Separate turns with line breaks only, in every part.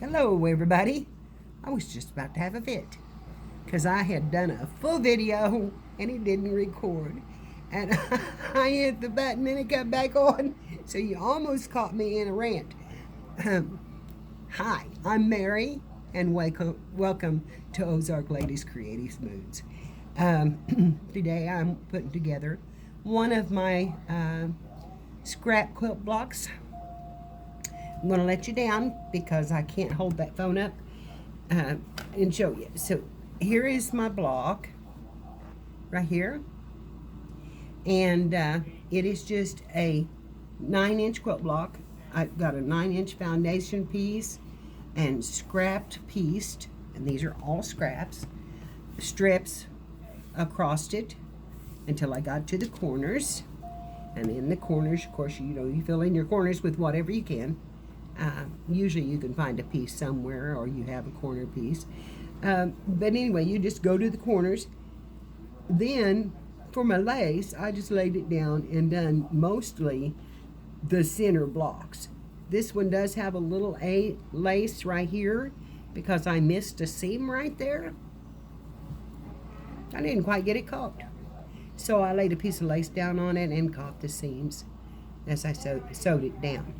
Hello everybody. I was just about to have a fit because I had done a full video and it didn't record, and I hit the button and it got back on, so you almost caught me in a rant. Hi, I'm Mary, and welcome to Ozark Ladies Creative Moods. Today I'm putting together one of my scrap quilt blocks. I'm going to let you down because I can't hold that phone up and show you. So here is my block right here, and it is just a 9-inch quilt block. I've got a 9-inch foundation piece and scrapped pieced, and these are all scraps, strips across it until I got to the corners. And in the corners, of course, you fill in your corners with whatever you can. Usually you can find a piece somewhere, or you have a corner piece. But anyway, you just go to the corners. Then for my lace, I just laid it down and done mostly the center blocks. This one does have a little lace right here because I missed a seam right there. I didn't quite get it caught. So I laid a piece of lace down on it and caught the seams as I sewed it down.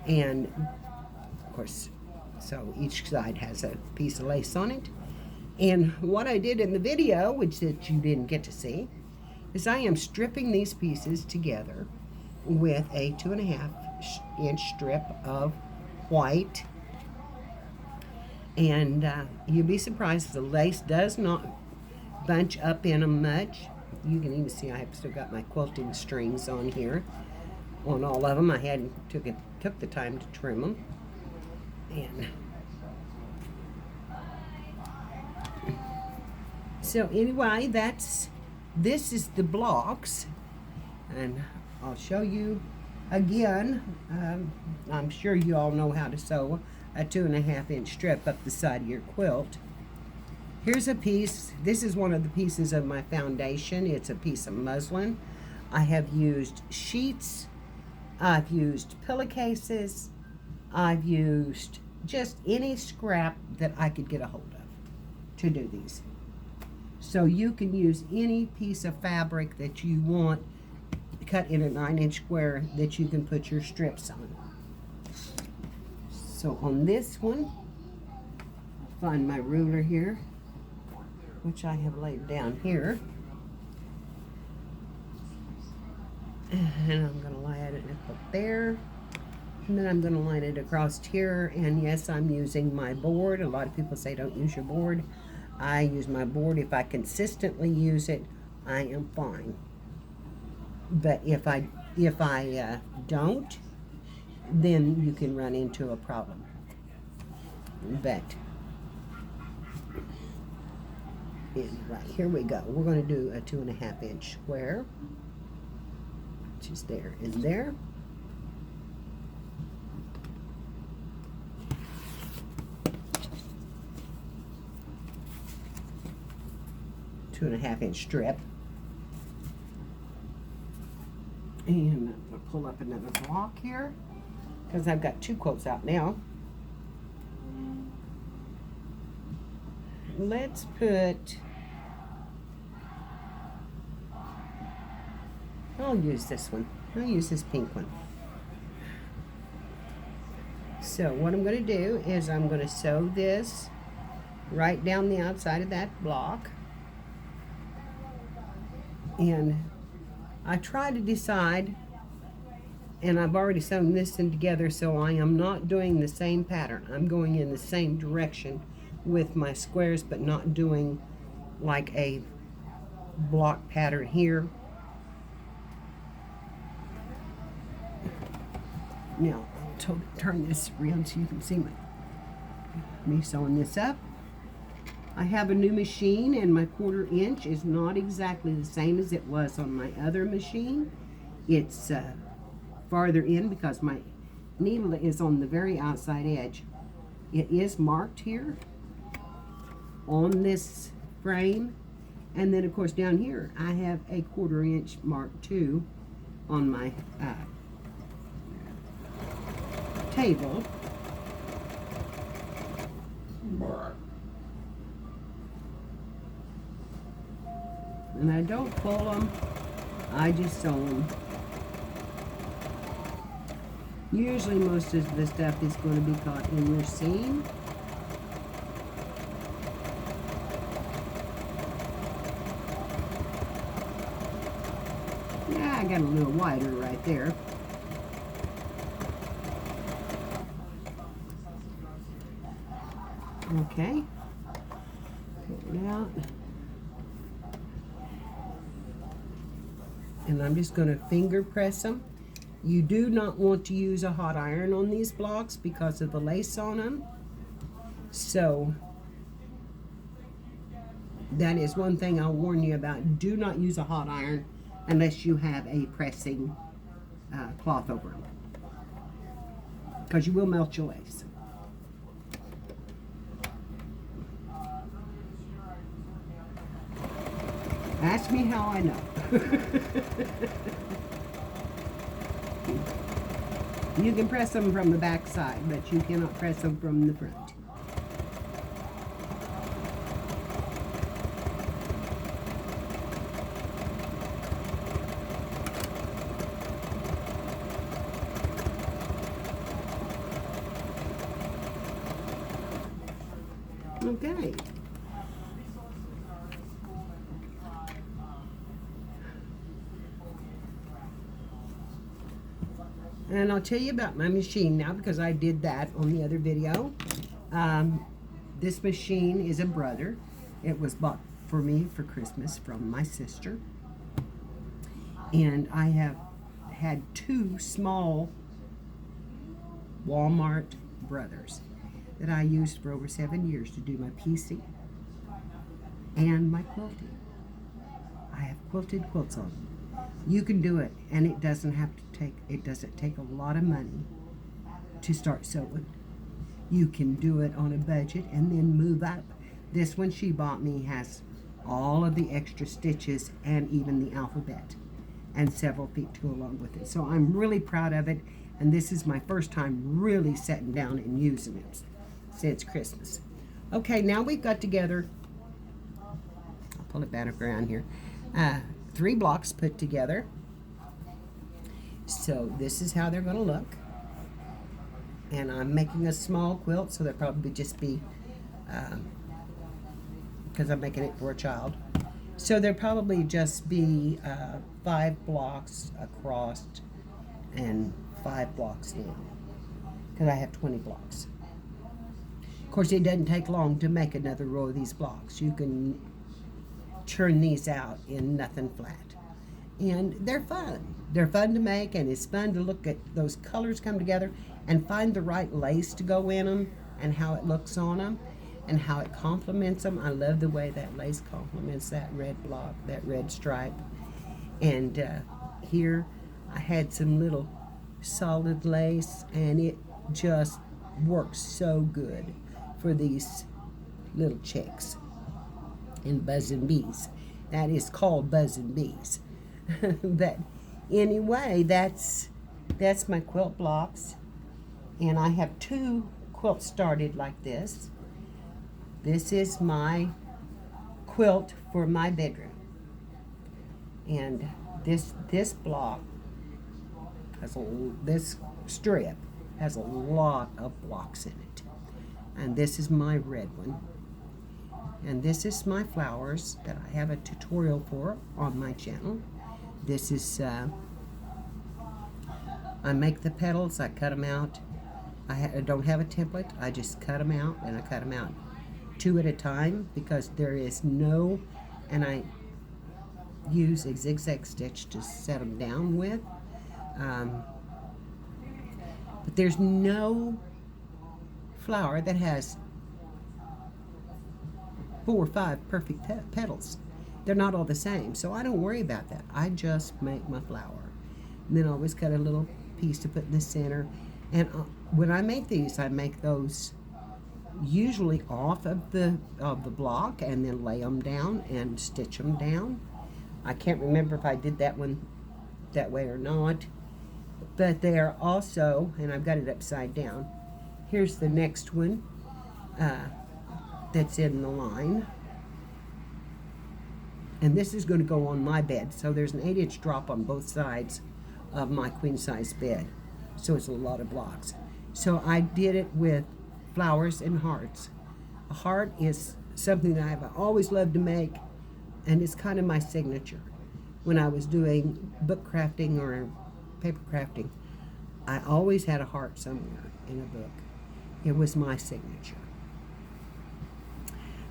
And of course, so each side has a piece of lace on it. And what I did in the video, which that you didn't get to see, is I am stripping these pieces together with a 2.5-inch strip of white. And you'll be surprised, the lace does not bunch up in them much. You can even see I have still got my quilting strings on here. On all of them, I took the time to trim them. And so anyway, this is the blocks, and I'll show you again. I'm sure you all know how to sew a 2.5-inch strip up the side of your quilt. Here's a piece. This is one of the pieces of my foundation. It's a piece of muslin. I have used sheets, I've used pillowcases, I've used just any scrap that I could get a hold of to do these. So you can use any piece of fabric that you want cut in a 9-inch square that you can put your strips on. So on this one, find my ruler here, which I have laid down here. And I'm going to line it up there, and then I'm going to line it across here. And yes, I'm using my board. A lot of people say don't use your board. I use my board. If I consistently use it, I am fine. But if I don't, then you can run into a problem. But right, here we go. We're going to do a 2.5-inch square, which is there and there. Two and a half inch strip. And I'm going to pull up another block here because I've got 2 quilts out now. Let's put, I'll use this one. I'll use this pink one. So what I'm going to do is I'm going to sew this right down the outside of that block. And I try to decide, and I've already sewn this in together, so I am not doing the same pattern. I'm going in the same direction with my squares, but not doing like a block pattern here. Now, I'll turn this around so you can see me sewing this up. I have a new machine, and my 1/4 inch is not exactly the same as it was on my other machine. It's farther in because my needle is on the very outside edge. It is marked here on this frame, and then of course down here I have a 1/4 inch mark too on my table. And I don't pull them, I just sew them. Usually most of the stuff is going to be caught in your seam. Yeah, I got a little wider right there. Okay. Pull it out. And I'm just going to finger press them. You do not want to use a hot iron on these blocks because of the lace on them. So that is one thing I'll warn you about. Do not use a hot iron unless you have a pressing cloth over them, because you will melt your lace. Ask me how I know. You can press them from the back side, but you cannot press them from the front. Okay. And I'll tell you about my machine now, because I did that on the other video. This machine is a brother. It was bought for me for Christmas from my sister. And I have had two small Walmart brothers that I used for over 7 years to do my PC and my quilting. I have quilted quilts on them. You can do it, and it doesn't take a lot of money to start sewing. You can do it on a budget and then move up. This one she bought me has all of the extra stitches and even the alphabet and several feet to go along with it. So I'm really proud of it, and this is my first time really sitting down and using it since Christmas. Okay, now we've got together, I'll pull it back around here, 3 blocks put together. So this is how they're going to look. And I'm making a small quilt, so they'll probably just be, because I'm making it for a child. So there'll probably just be 5 blocks across and 5 blocks down, because I have 20 blocks. Of course, it doesn't take long to make another row of these blocks. You can churn these out in nothing flat. And they're fun. They're fun to make, and it's fun to look at those colors come together and find the right lace to go in them and how it looks on them and how it complements them. I love the way that lace complements that red block, that red stripe. And here I had some little solid lace, and it just works so good for these little chicks and buzzing bees. That is called buzzing bees. But anyway, that's my quilt blocks, and I have 2 quilts started like this. This is my quilt for my bedroom, and this block has this strip has a lot of blocks in it, and this is my red one. And this is my flowers that I have a tutorial for on my channel. This is, I make the petals, I cut them out. I don't have a template, I just cut them out, and I cut them out 2 at a time, because there is no, and I use a zigzag stitch to set them down with. But there's no flower that has 4 or 5 perfect petals. They're not all the same, so I don't worry about that. I just make my flower. And then I always cut a little piece to put in the center. And when I make these, I make those usually off of the block and then lay them down and stitch them down. I can't remember if I did that one that way or not, but they are also, and I've got it upside down. Here's the next one. that's in the line. And this is going to go on my bed. So there's an 8-inch drop on both sides of my queen size bed. So it's a lot of blocks. So I did it with flowers and hearts. A heart is something that I've always loved to make, and it's kind of my signature. When I was doing book crafting or paper crafting, I always had a heart somewhere in a book. It was my signature.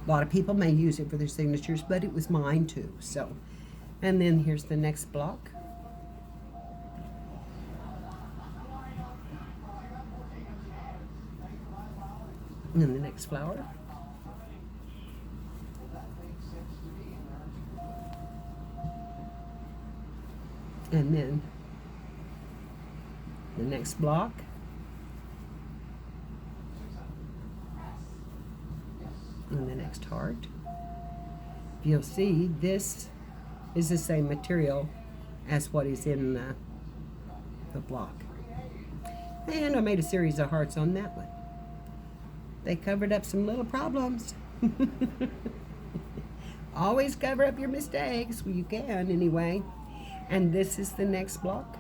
A lot of people may use it for their signatures, but it was mine too. So, and then here's the next block. And then the next flower. And then the next block. And the next heart. You'll see this is the same material as what is in the block. And I made a series of hearts on that one. They covered up some little problems. Always cover up your mistakes. Well, you can anyway. And this is the next block.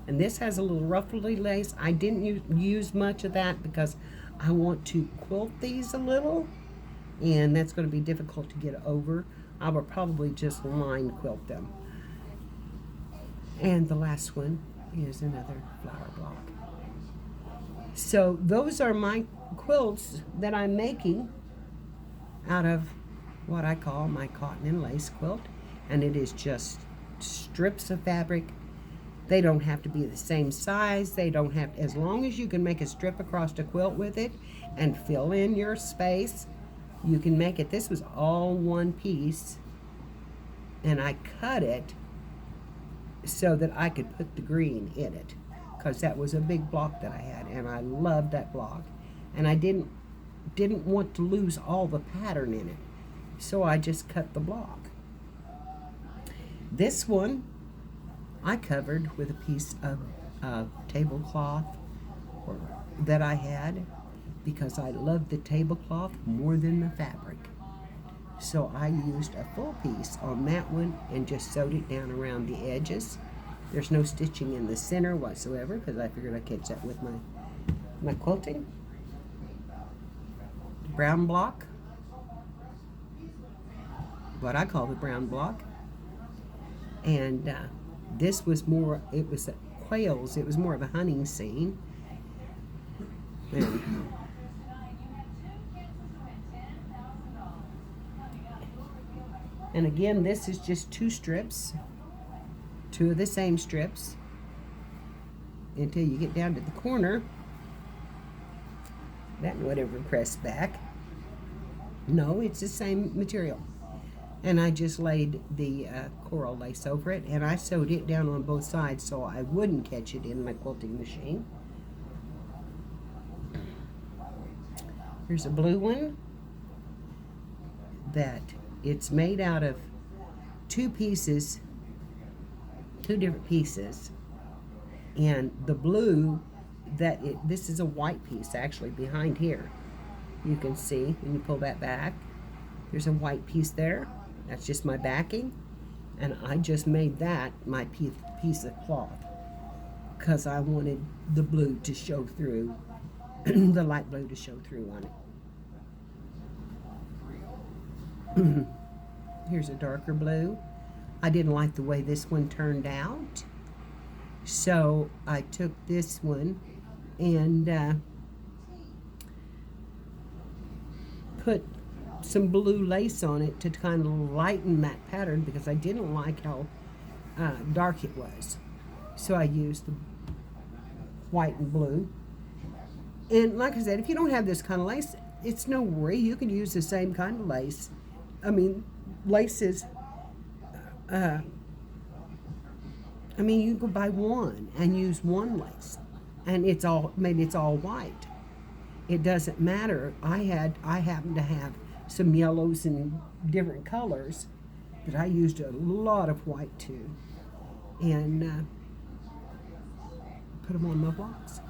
And this has a little ruffly lace. I didn't use much of that because I want to quilt these a little, and that's going to be difficult to get over. I will probably just line quilt them. And the last one is another flower block. So those are my quilts that I'm making out of what I call my cotton and lace quilt, and it is just strips of fabric. They don't have to be the same size. They don't have, as long as you can make a strip across a quilt with it and fill in your space, you can make it. This was all one piece, and I cut it so that I could put the green in it, because that was a big block that I had, and I loved that block, and I didn't want to lose all the pattern in it, so I just cut the block. This one I covered with a piece of tablecloth that I had, because I loved the tablecloth more than the fabric. So I used a full piece on that one and just sewed it down around the edges. There's no stitching in the center whatsoever, because I figured I'd catch that with my quilting. Brown block, what I call the brown block. And this was more, it was quails, it was more of a hunting scene. And again, this is just two strips, two of the same strips, until you get down to the corner. That would ever press back. No, it's the same material. And I just laid the coral lace over it, and I sewed it down on both sides so I wouldn't catch it in my quilting machine. Here's a blue one that it's made out of two different pieces, and the blue this is a white piece actually behind here. You can see when you pull that back, there's a white piece there. That's just my backing, and I just made that my piece of cloth because I wanted the blue to show through, the light blue to show through on it. Here's a darker blue. I didn't like the way this one turned out, so I took this one and put some blue lace on it to kind of lighten that pattern, because I didn't like how dark it was. So I used the white and blue. And like I said, if you don't have this kind of lace, it's no worry. You can use the same kind of lace. I mean, laces, you can go buy one and use one lace, and maybe it's all white. It doesn't matter. I happen to have some yellows and different colors, but I used a lot of white too, and put them on my blocks.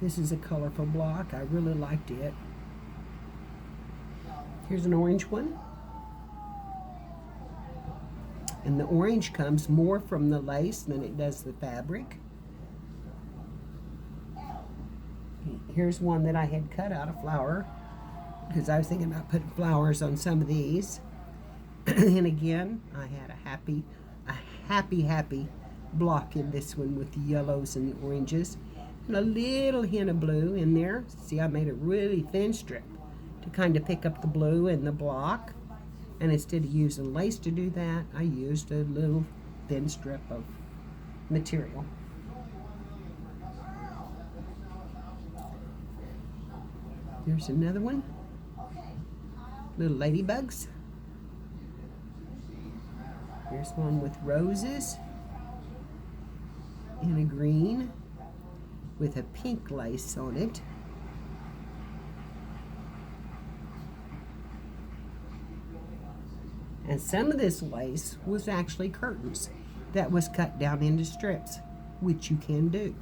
This is a colorful block. I really liked it. Here's an orange one. And the orange comes more from the lace than it does the fabric. Here's one that I had cut out of flower because I was thinking about putting flowers on some of these. And again, I had a happy block in this one with the yellows and the oranges. And a little hint of blue in there. See, I made a really thin strip to kind of pick up the blue in the block. And instead of using lace to do that, I used a little thin strip of material. There's another one. Little ladybugs. Here's one with roses and a green with a pink lace on it. And some of this lace was actually curtains that was cut down into strips, which you can do.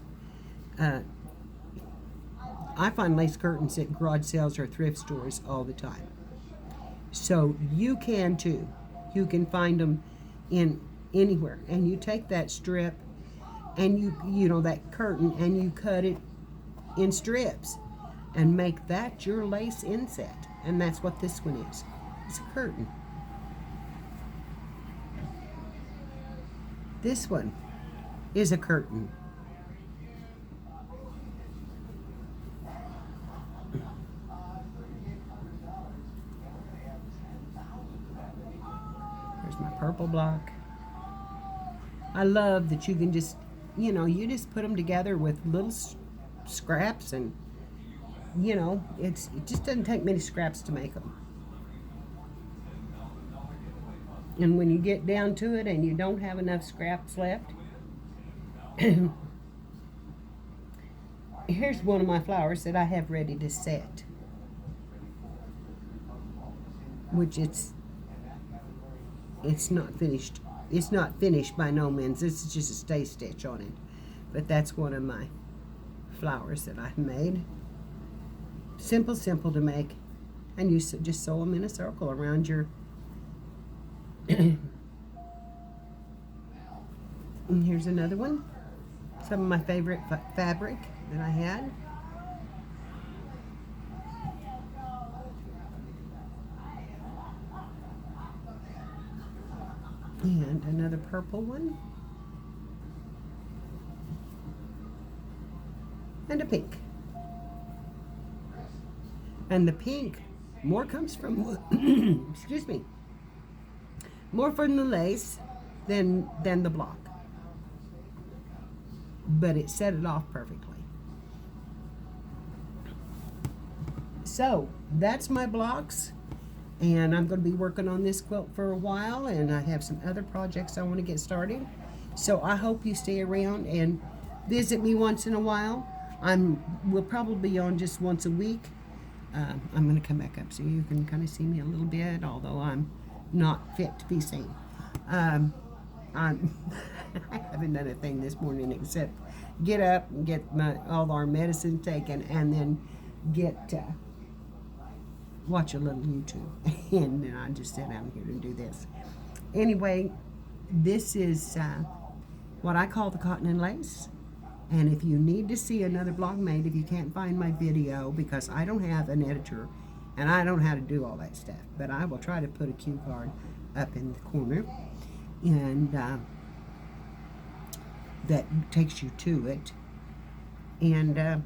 I find lace curtains at garage sales or thrift stores all the time. So you can too. You can find them in anywhere. And you take that strip and you know, that curtain, and you cut it in strips and make that your lace inset. And that's what this one is. It's a curtain. This one is a curtain. There's my purple block. I love that you can just, you know, you just put them together with little scraps, and, you know, it just doesn't take many scraps to make them. And when you get down to it and you don't have enough scraps left, here's one of my flowers that I have ready to set. Which it's not finished. It's not finished by no means. This is just a stay stitch on it. But that's one of my flowers that I've made. Simple to make. And you just sew them in a circle around your and here's another one. Some of my favorite fabric that I had. And another purple one. And a pink. And the pink more comes from excuse me. More from the lace than the block. But it set it off perfectly. So, that's my blocks. And I'm going to be working on this quilt for a while. And I have some other projects I want to get started. So, I hope you stay around and visit me once in a while. We'll probably be on just once a week. I'm going to come back up so you can kind of see me a little bit, although I'm not fit to be seen. I haven't done a thing this morning except get up and get all our medicine taken, and then watch a little YouTube. And then I just sit down here and do this. Anyway, this is what I call the cotton and lace. And if you need to see another blog made, if you can't find my video, because I don't have an editor and I don't know how to do all that stuff, but I will try to put a cue card up in the corner, and that takes you to it. And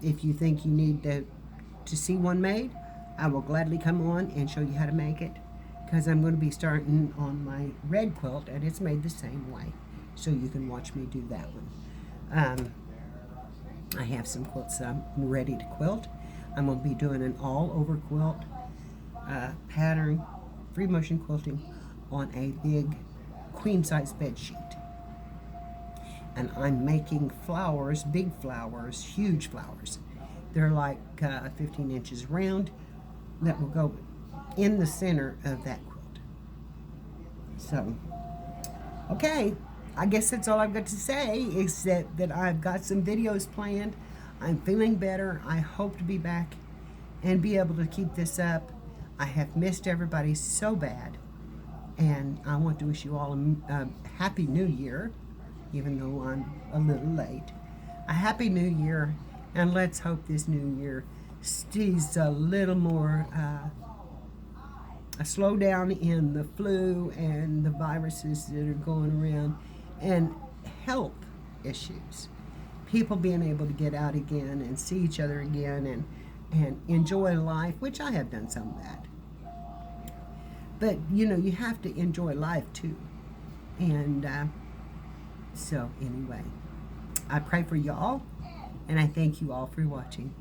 if you think you need to see one made, I will gladly come on and show you how to make it, because I'm going to be starting on my red quilt, and it's made the same way, so you can watch me do that one. I have some quilts that I'm ready to quilt. I'm going to be doing an all-over quilt pattern, free motion quilting on a big queen-size bed sheet. And I'm making flowers, big flowers, huge flowers. They're like 15 inches round that will go in the center of that quilt. So, okay, I guess that's all I've got to say, except that I've got some videos planned. I'm feeling better. I hope to be back and be able to keep this up. I have missed everybody so bad, and I want to wish you all a happy new year, even though I'm a little late. A happy new year, and let's hope this new year sees a little more a slowdown in the flu and the viruses that are going around, and health issues. People being able to get out again and see each other again and enjoy life, which I have done some of that. But you have to enjoy life too. And so anyway, I pray for y'all, and I thank you all for watching.